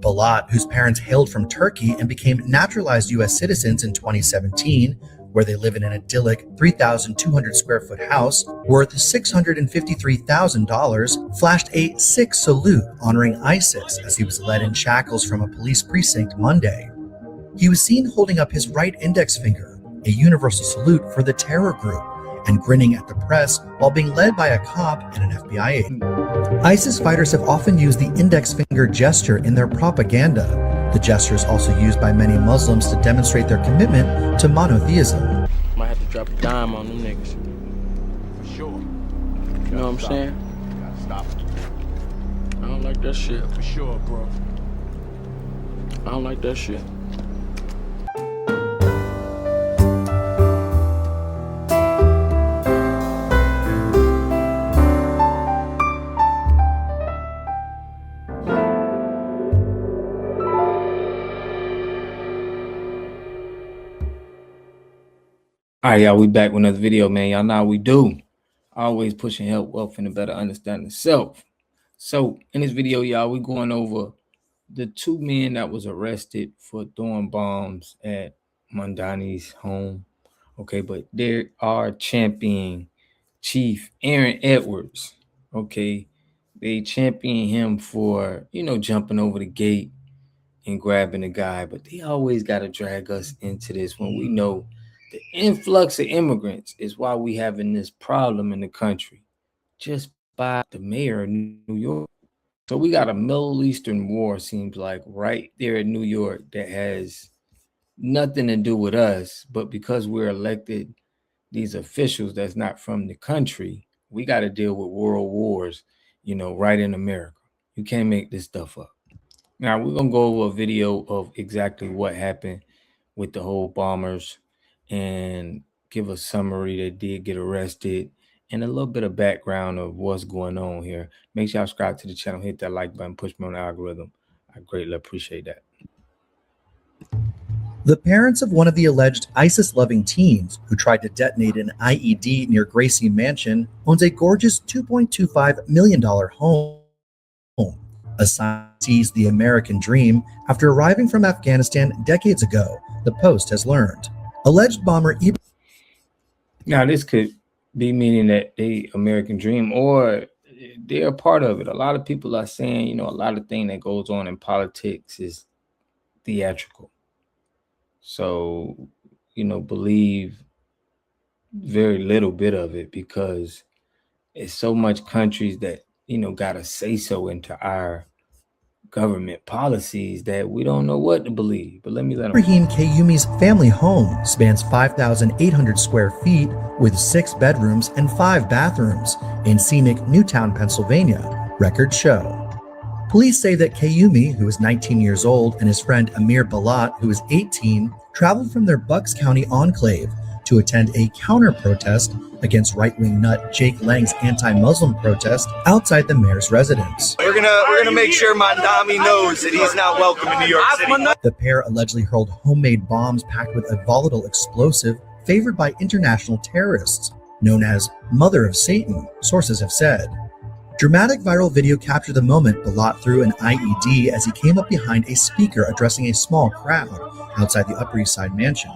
Balat, whose parents hailed from Turkey and became naturalized U.S. citizens in 2017, where they live in an idyllic 3,200 square foot house worth $653,000, flashed a Sikh salute honoring ISIS as he was led in shackles from a police precinct Monday. He was seen holding up his right index finger, a universal salute for the terror group, and grinning at the press while being led by a cop and an FBI agent. ISIS fighters have often used the index finger gesture in their propaganda. The gesture is also used by many Muslims to demonstrate their commitment to monotheism. Might have to drop a dime on them niggas. For sure. You know what I'm saying? You gotta stop it. I don't like that shit. For sure, bro. I don't like that shit. All right, y'all, we back with another video, man. Y'all know how we do. Always pushing health, wealth, and a better understanding of self. So in this video, y'all, we going over the two men that was arrested for throwing bombs at Mamdani's home. Okay, but there are champion Chief Aaron Edwards. Okay, they champion him for, you know, jumping over the gate and grabbing the guy, but they always got to drag us into this when we know the influx of immigrants is why we having this problem in the country, just by the mayor of New York. So we got a Middle Eastern war, seems like, right there in New York that has nothing to do with us, but because we're elected these officials that's not from the country, we got to deal with world wars, you know, right in America. You can't make this stuff up. Now, we're going to go over a video of exactly what happened with the whole bombers and give a summary that did get arrested and a little bit of background of what's going on here. Make sure y'all subscribe to the channel, hit that like button, push me on the algorithm. I greatly appreciate that. The parents of one of the alleged ISIS-loving teens who tried to detonate an IED near Gracie Mansion owns a gorgeous $2.25 million home. A sign sees the American dream after arriving from Afghanistan decades ago, the Post has learned. Alleged bomber Ibrahim. Now, this could be meaning that the American dream or they're a part of it. A lot of people are saying, you know, a lot of things that goes on in politics is theatrical. So, you know, believe very little bit of it because it's so much countries that, you know, got to say so into our government policies that we don't know what to believe. But let me let Ibrahim Kayumi's family home spans 5,800 square feet with 6 bedrooms and 5 bathrooms in scenic Newtown, Pennsylvania, records show. Police say that Kayumi, who is 19 years old, and his friend Emir Balat, who is 18, traveled from their Bucks County enclave to attend a counter-protest against right-wing nut Jake Lang's anti-Muslim protest outside the mayor's residence. We're gonna make sure Mamdani knows that he's not welcome in New York City. The pair allegedly hurled homemade bombs packed with a volatile explosive favored by international terrorists, known as Mother of Satan, sources have said. Dramatic viral video captured the moment Balat threw an IED as he came up behind a speaker addressing a small crowd outside the Upper East Side mansion.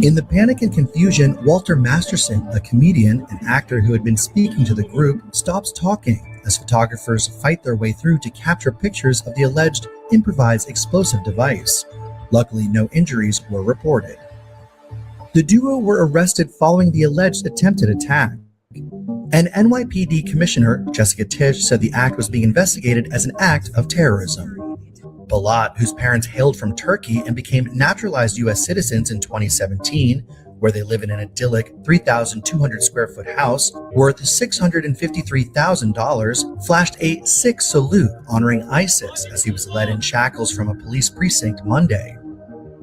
In the panic and confusion, Walter Masterson, a comedian and actor who had been speaking to the group, stops talking as photographers fight their way through to capture pictures of the alleged improvised explosive device. Luckily, no injuries were reported. The duo were arrested following the alleged attempted attack. An NYPD commissioner, Jessica Tisch, said the act was being investigated as an act of terrorism. Balat, whose parents hailed from Turkey and became naturalized U.S. citizens in 2017, where they live in an idyllic 3,200 square foot house worth $653,000, flashed a Sikh salute honoring ISIS as he was led in shackles from a police precinct Monday.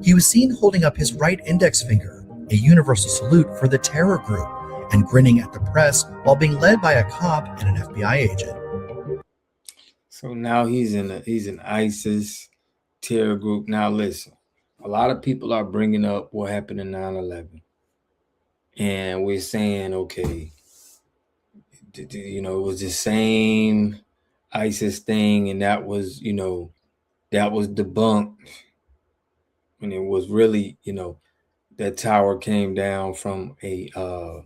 He was seen holding up his right index finger, a universal salute for the terror group, and grinning at the press while being led by a cop and an FBI agent. So now he's an ISIS terror group. Now listen, a lot of people are bringing up what happened in 9/11, and we're saying, okay, you know, it was the same ISIS thing, and that was, that was debunked. And it was really, that tower came down from a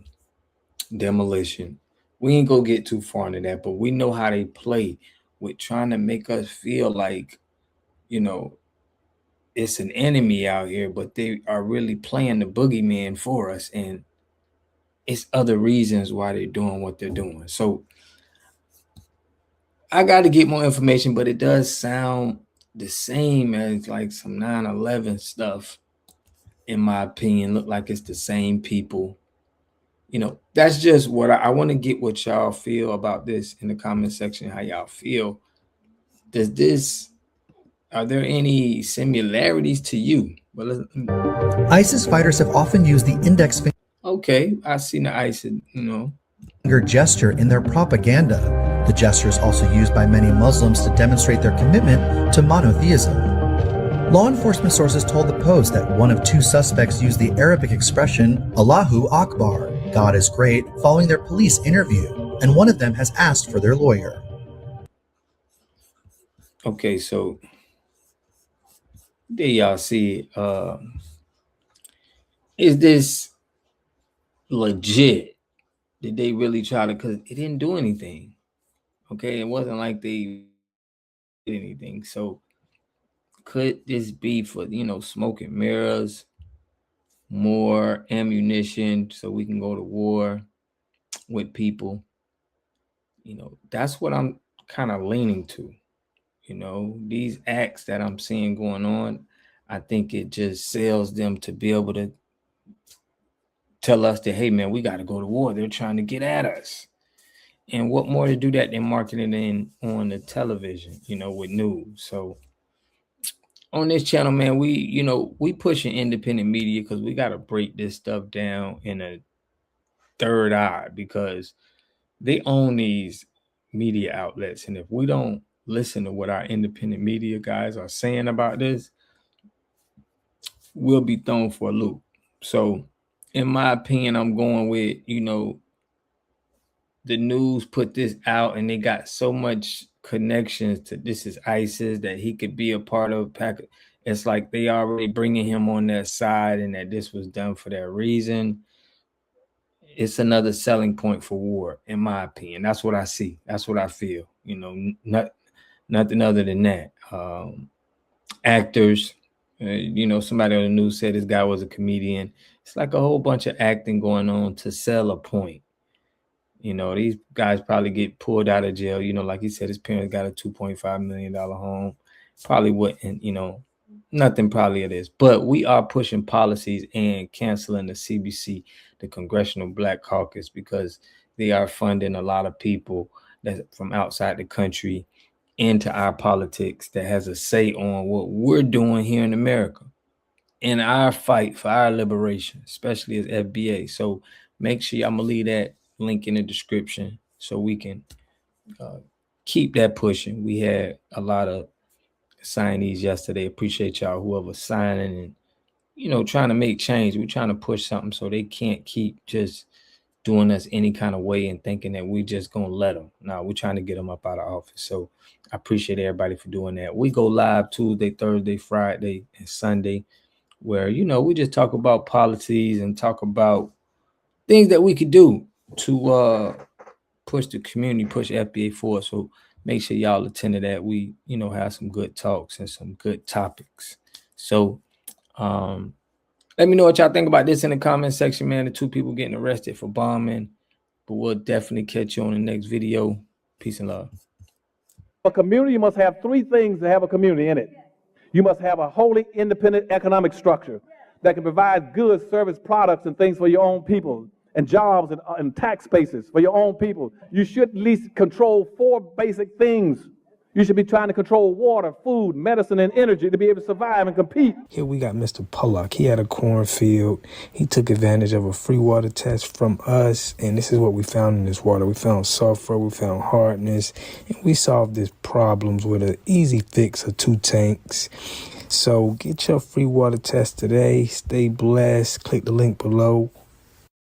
demolition. We ain't gonna get too far into that, but we know how they play with trying to make us feel like, it's an enemy out here, but they are really playing the boogeyman for us, and it's other reasons why they're doing what they're doing. So I got to get more information, but it does sound the same as like some 9/11 stuff, in my opinion. Look like it's the same people. That's just what I want to get what y'all feel about this in the comment section, how y'all feel. Are there any similarities to you? Well, ISIS fighters have often used the index okay, I seen the ISIS, finger gesture in their propaganda. The gesture is also used by many Muslims to demonstrate their commitment to monotheism. Law enforcement sources told the Post that one of two suspects used the Arabic expression Allahu Akbar, God is great, following their police interview, and one of them has asked for their lawyer. Okay, so there y'all see, is this legit? Did they really try to, because it didn't do anything. Okay, it wasn't like they did anything. So could this be for, smoke and mirrors, more ammunition so we can go to war with people? That's what I'm kind of leaning to. These acts that I'm seeing going on, I think it just sells them to be able to tell us that, hey, man, we got to go to war. They're trying to get at us. And what more to do that than marketing on the television, with news. So on this channel, man, we pushing independent media because we got to break this stuff down in a third eye, because they own these media outlets. And if we don't listen to what our independent media guys are saying about this, we'll be thrown for a loop. So in my opinion, I'm going with, the news put this out and they got so much connections to this is ISIS that he could be a part of. It's like they already bringing him on their side and that this was done for that reason. It's another selling point for war, in my opinion. That's what I see. That's what I feel. Nothing other than that. Actors, somebody on the news said this guy was a comedian. It's like a whole bunch of acting going on to sell a point. These guys probably get pulled out of jail. Like he said, his parents got a $2.5 million home. Probably wouldn't, nothing probably of this. But we are pushing policies and canceling the CBC, the Congressional Black Caucus, because they are funding a lot of people that from outside the country into our politics that has a say on what we're doing here in America in our fight for our liberation, especially as FBA. So make sure I'm gonna leave that link in the description so we can keep that pushing. We had a lot of signees yesterday. Appreciate y'all, whoever signing and trying to make change. We're trying to push something so they can't keep just doing us any kind of way and thinking that we just gonna let them. No, we're trying to get them up out of office. So I appreciate everybody for doing that. We go live Tuesday, Thursday, Friday, and Sunday, where we just talk about policies and talk about things that we could do to push the community, push FBA forward. So make sure y'all attend to that. We, have some good talks and some good topics. So let me know what y'all think about this in the comment section, man. The two people getting arrested for bombing. But we'll definitely catch you on the next video. Peace and love. A community must have three things to have a community in it. You must have a wholly independent economic structure that can provide goods, service, products, and things for your own people, and jobs and tax bases for your own people. You should at least control four basic things. You should be trying to control water, food, medicine, and energy to be able to survive and compete. Here we got Mr. Pollock. He had a cornfield. He took advantage of a free water test from us, and this is what we found in this water. We found sulfur, we found hardness, and we solved these problems with an easy fix of 2 tanks. So get your free water test today. Stay blessed. Click the link below.